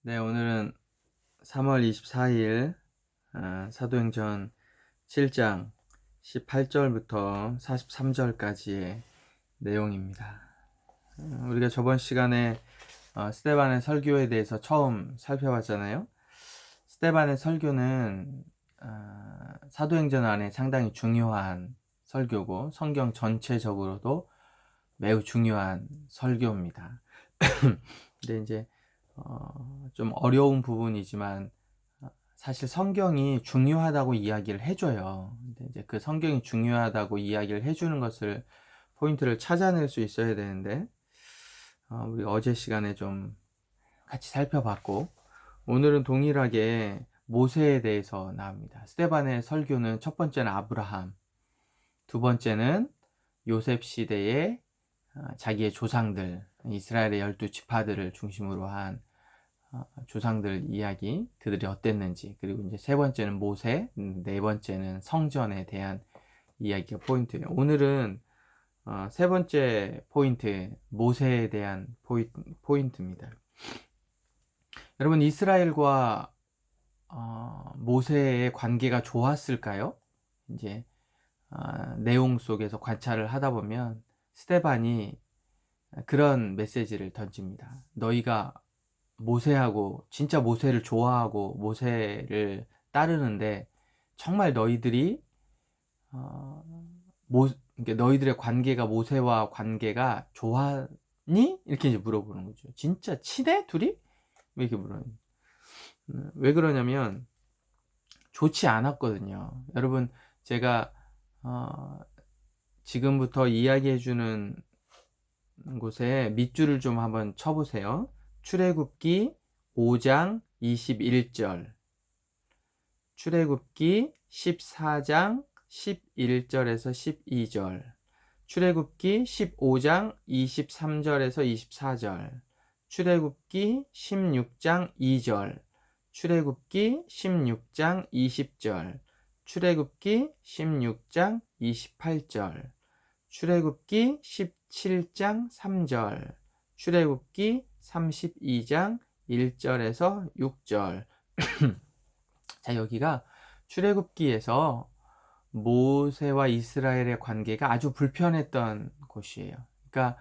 네, 오늘은 3월 24일 사도행전 7장 18절부터 43절까지의 내용입니다. 우리가 저번 시간에 스데반의 설교에 대해서 처음 살펴봤잖아요. 스데반의 설교는 사도행전 안에 상당히 중요한 설교고 성경 전체적으로도 매우 중요한 설교입니다. 근데 이제 좀 어려운 부분이지만 사실 성경이 중요하다고 이야기를 해줘요. 근데 이제 그 성경이 중요하다고 이야기를 해주는 것을 포인트를 찾아낼 수 있어야 되는데 우리 어제 시간에 좀 같이 살펴봤고 오늘은 동일하게 모세에 대해서 나옵니다. 스데반의 설교는 첫 번째는 아브라함, 두 번째는 요셉 시대의 자기의 조상들, 이스라엘의 12지파들을 중심으로 한 조상들 이야기, 그들이 어땠는지, 그리고 이제 세 번째는 모세, 네 번째는 성전에 대한 이야기가 포인트예요. 오늘은 세 번째 포인트, 모세에 대한 포인트입니다. 여러분, 이스라엘과 모세의 관계가 좋았을까요? 이제 내용 속에서 관찰을 하다 보면 스데반이 그런 메시지를 던집니다. 너희가 모세하고 진짜 모세를 좋아하고 모세를 따르는데 정말 너희들이 그러니까 너희들의 관계가 모세와 관계가 좋았니? 이렇게 이제 물어보는 거죠. 진짜 친해? 둘이? 왜 이렇게 물어요? 왜 그러냐면 좋지 않았거든요. 여러분, 제가 지금부터 이야기해주는 곳에 밑줄을 좀 한번 쳐보세요. 출애굽기 5장 21절, 출애굽기 14장 11절에서 12절, 출애굽기 15장 23절에서 24절, 출애굽기 16장 2절, 출애굽기 16장 20절, 출애굽기 16장 28절, 출애굽기 17장 3절, 출애굽기 32장 1절에서 6절. 자, 여기가 출애굽기에서 모세와 이스라엘의 관계가 아주 불편했던 곳이에요. 그러니까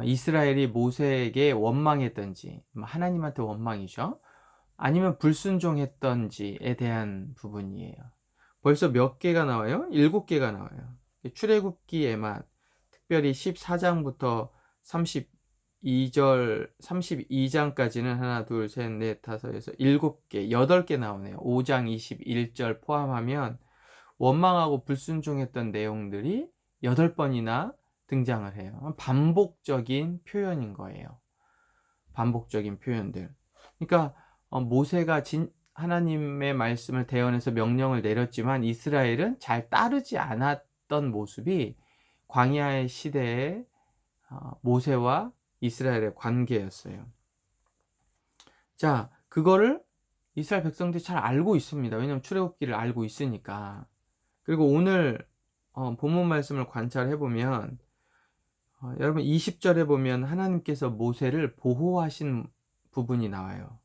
이스라엘이 모세에게 원망했던지, 하나님한테 원망이죠. 아니면 불순종했던지에 대한 부분이에요. 벌써 몇 개가 나와요? 7개가 나와요. 출애굽기에만 특별히 14장부터 32장까지는 하나, 둘, 셋, 넷, 다섯에서 7개, 8개 나오네요. 5장 21절 포함하면 원망하고 불순종했던 내용들이 8번이나 등장을 해요. 반복적인 표현인 거예요. 반복적인 표현들. 그러니까 모세가 하나님의 말씀을 대언해서 명령을 내렸지만 이스라엘은 잘 따르지 않았던 모습이 광야의 시대의 모세와 이스라엘의 관계였어요. 자, 그거를 이스라엘 백성들이 잘 알고 있습니다. 왜냐하면 출애굽기를 알고 있으니까. 그리고 오늘 본문 말씀을 관찰해 보면 여러분 20절에 보면 하나님께서 모세를 보호하신 부분이 나와요.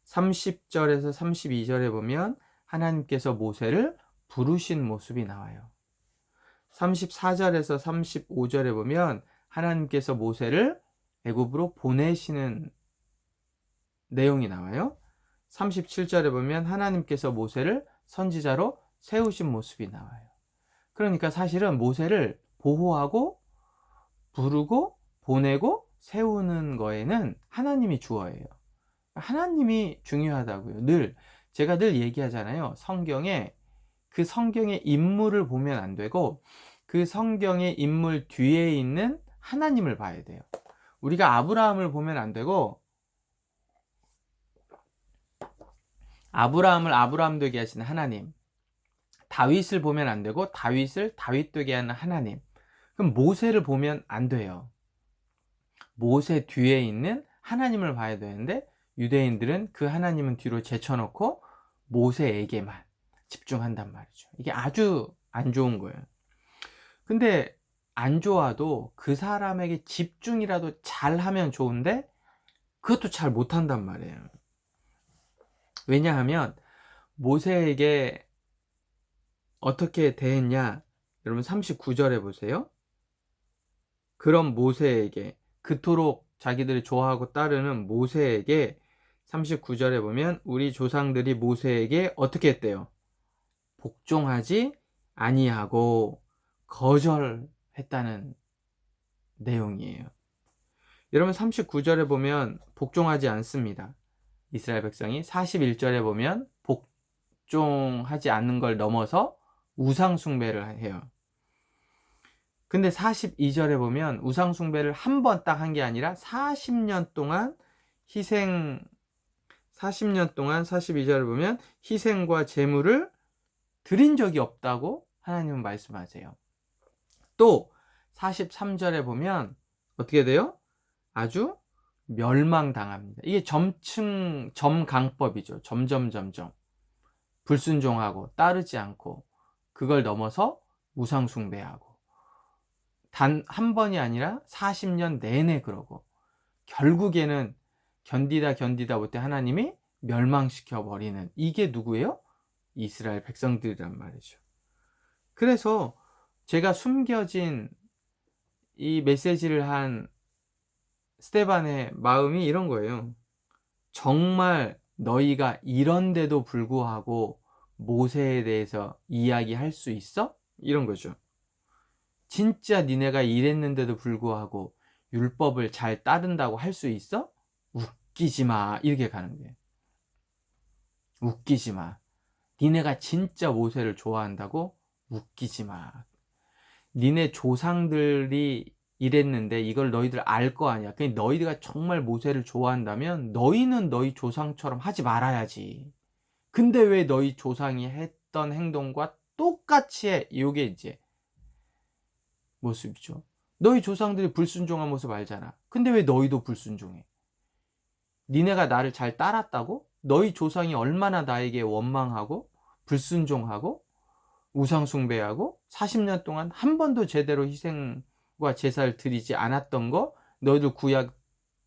30절에서 32절에 보면 하나님께서 모세를 부르신 모습이 나와요. 34절에서 35절에 보면 하나님께서 모세를 애굽으로 보내시는 내용이 나와요. 37절에 보면 하나님께서 모세를 선지자로 세우신 모습이 나와요. 그러니까 사실은 모세를 보호하고 부르고 보내고 세우는 거에는 하나님이 주어예요. 하나님이 중요하다고요. 제가 늘 얘기하잖아요. 그 성경의 인물을 보면 안 되고 그 성경의 인물 뒤에 있는 하나님을 봐야 돼요. 우리가 아브라함을 보면 안 되고 아브라함을 아브라함 되게 하시는 하나님, 다윗을 보면 안 되고 다윗을 다윗 되게 하는 하나님. 그럼 모세를 보면 안 돼요. 모세 뒤에 있는 하나님을 봐야 되는데 유대인들은 그 하나님은 뒤로 제쳐놓고 모세에게만 집중한단 말이죠. 이게 아주 안 좋은 거예요. 근데 안 좋아도 그 사람에게 집중이라도 잘 하면 좋은데 그것도 잘 못한단 말이에요. 왜냐하면 모세에게 어떻게 대했냐? 여러분 39절에 보세요. 그럼 모세에게, 그토록 자기들이 좋아하고 따르는 모세에게 39절에 보면 우리 조상들이 모세에게 어떻게 했대요? 복종하지 아니하고 거절했다는 내용이에요. 여러분 39절에 보면 복종하지 않습니다. 이스라엘 백성이 41절에 보면 복종하지 않는 걸 넘어서 우상 숭배를 해요. 근데 42절에 보면 우상 숭배를 한 번 딱 한 게 아니라 40년 동안 42절을 보면 희생과 제물을 드린 적이 없다고 하나님은 말씀하세요. 또 43절에 보면 어떻게 돼요? 아주 멸망당합니다. 이게 점강법이죠. 점점 불순종하고 따르지 않고 그걸 넘어서 우상 숭배하고 단 한 번이 아니라 40년 내내 그러고 결국에는 견디다 못해 하나님이 멸망시켜 버리는, 이게 누구예요? 이스라엘 백성들이란 말이죠. 그래서 제가 숨겨진 이 메시지를 한 스데반의 마음이 이런 거예요. 정말 너희가 이런데도 불구하고 모세에 대해서 이야기할 수 있어? 이런 거죠. 진짜 니네가 이랬는데도 불구하고 율법을 잘 따른다고 할 수 있어? 웃기지 마. 이렇게 가는 거예요. 웃기지 마. 니네가 진짜 모세를 좋아한다고? 웃기지 마. 니네 조상들이 이랬는데 이걸 너희들 알 거 아니야. 그러니까 너희가 정말 모세를 좋아한다면 너희는 너희 조상처럼 하지 말아야지. 근데 왜 너희 조상이 했던 행동과 똑같이 해? 이게 이제 모습이죠. 너희 조상들이 불순종한 모습 알잖아. 근데 왜 너희도 불순종해? 니네가 나를 잘 따랐다고? 너희 조상이 얼마나 나에게 원망하고 불순종하고 우상 숭배하고 40년 동안 한 번도 제대로 희생과 제사를 드리지 않았던 거 너희들 구약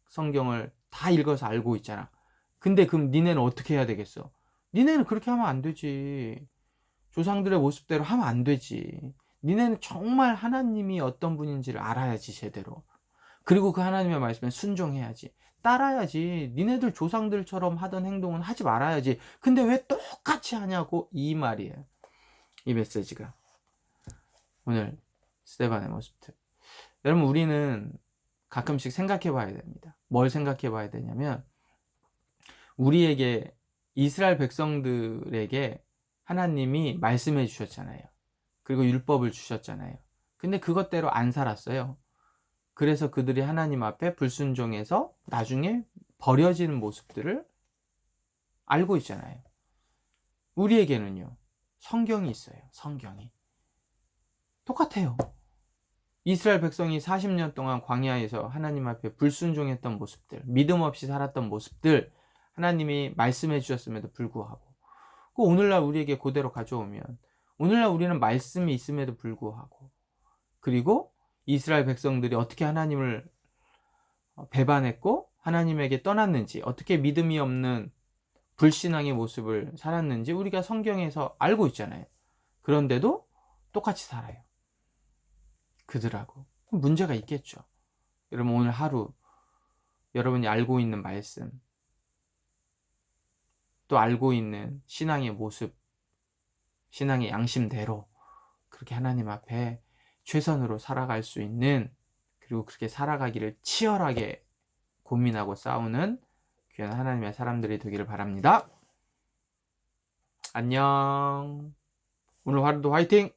성경을 다 읽어서 알고 있잖아. 근데 그럼 니네는 어떻게 해야 되겠어? 니네는 그렇게 하면 안 되지. 조상들의 모습대로 하면 안 되지. 니네는 정말 하나님이 어떤 분인지를 알아야지 제대로. 그리고 그 하나님의 말씀에 순종해야지. 따라야지. 니네들 조상들처럼 하던 행동은 하지 말아야지. 근데 왜 똑같이 하냐고, 이 말이에요. 이 메시지가 오늘 스데반의 모습들. 여러분, 우리는 가끔씩 생각해 봐야 됩니다. 뭘 생각해 봐야 되냐면, 우리에게, 이스라엘 백성들에게 하나님이 말씀해 주셨잖아요. 그리고 율법을 주셨잖아요. 근데 그것대로 안 살았어요. 그래서 그들이 하나님 앞에 불순종해서 나중에 버려지는 모습들을 알고 있잖아요. 우리에게는요, 성경이 있어요. 성경이 똑같아요. 이스라엘 백성이 40년 동안 광야에서 하나님 앞에 불순종했던 모습들, 믿음 없이 살았던 모습들 하나님이 말씀해 주셨음에도 불구하고, 그 오늘날 우리에게 그대로 가져오면, 오늘날 우리는 말씀이 있음에도 불구하고, 그리고 이스라엘 백성들이 어떻게 하나님을 배반했고 하나님에게 떠났는지, 어떻게 믿음이 없는 불신앙의 모습을 살았는지 우리가 성경에서 알고 있잖아요. 그런데도 똑같이 살아요. 그들하고. 문제가 있겠죠. 여러분, 오늘 하루 여러분이 알고 있는 말씀, 또 알고 있는 신앙의 모습, 신앙의 양심대로 그렇게 하나님 앞에 최선으로 살아갈 수 있는, 그리고 그렇게 살아가기를 치열하게 고민하고 싸우는 귀한 하나님의 사람들이 되기를 바랍니다. 안녕. 오늘 하루도 화이팅!